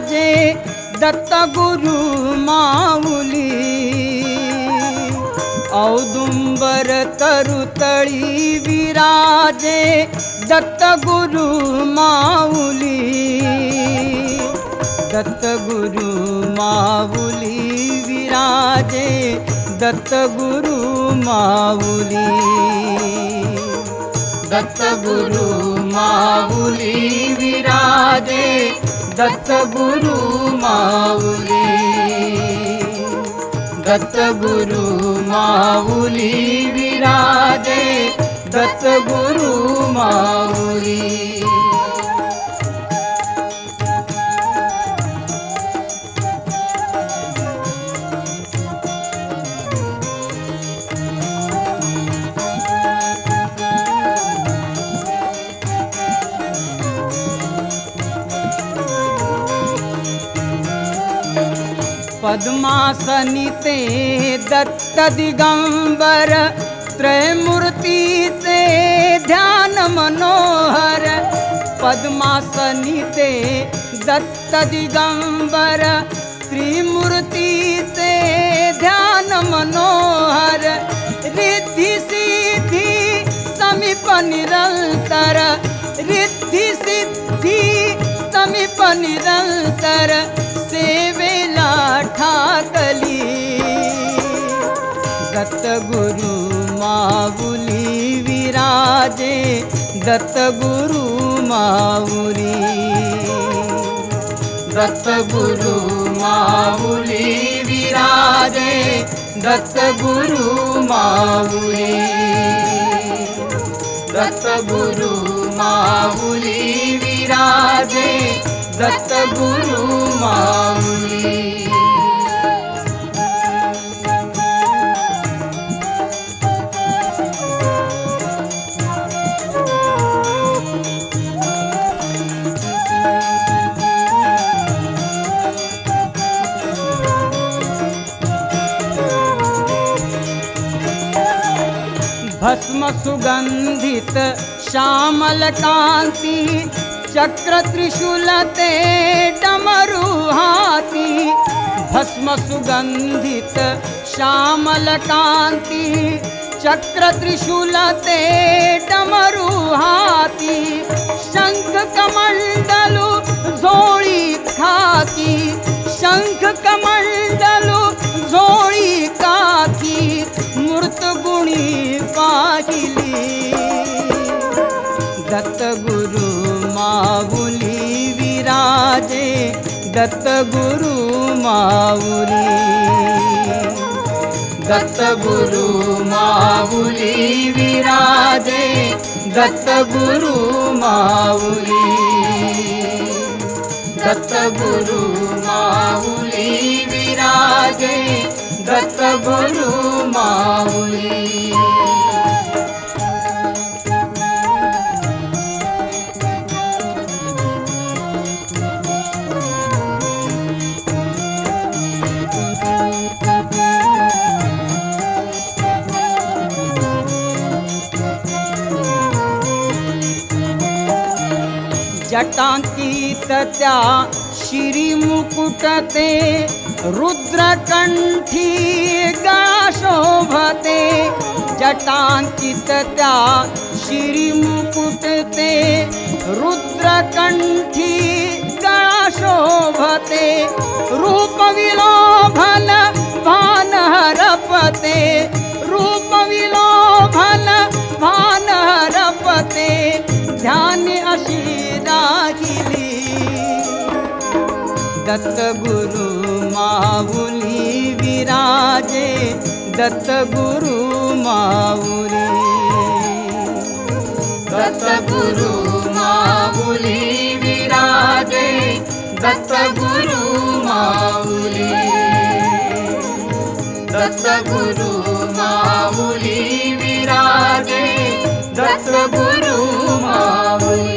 विराजे दत्त गुरु माऊली। औदुंबर तरुतळी विराजे दत्त गुरु माऊली। दत्त गुरु माऊली विराजे दत्त गुरु माऊली। दत्त गुरु माऊली विराजे दत्त गुरु माऊली। दत्त गुरु माऊली विराजे दत्त गुरु माऊली। पद्मासनी ते दत्त दिगंबर त्रयमूर्ति ते ध्यान मनोहर। पद्मासनी ते दत्त दिगंबर त्रिमूर्ति ते ध्यान मनोहर। रिद्धि सिद्धि समीप निरंतर, रिद्धि सिद्धि समीप निरंतर, सेवेला ठाकली। दत्त गुरु माऊली विराजे दत्त गुरु माऊली। दत्त गुरु माऊली विराजे दत्त गुरु माऊली। दत्त गुरु माऊली विराजे दत्त गुरु माऊली। भस्म सुगंधित श्यामल कांति, चक्र त्रिशूल ते डमरू हाथी। भस्म सुगंधित श्यामल कांति, चक्र त्रिशूल ते डमरू हाथी। शंख कमंडलु झोळी खाकी, शंख कमंडलु झोळी काकी, मूर्त गुणी पाहिली। दत्त गुरु माऊली विराजे दत्त गुरु माऊली। दत्त गुरु माऊली विराजे दत्त गुरु माऊली। दत्त गुरु माऊली विराजे दत्त गुरु माऊली। जटांकित त्या शिरी मुकुट ते, रुद्रकंठी गळा शोभते। जटांकित त्या शिरी मुकुट ते, रुद्रकंठी गळा शोभते। रूप विलोभन भान हरपते, रूप विलोभन भान हरपते, ध्यान अशी राहिली। दत्त गुरु माऊली विराजे दत्त गुरु माऊली। दत्त गुरु माऊली विराजे दत्त गुरु माऊली। दत्त गुरु माऊली विराजे दत्त गुरु माऊली।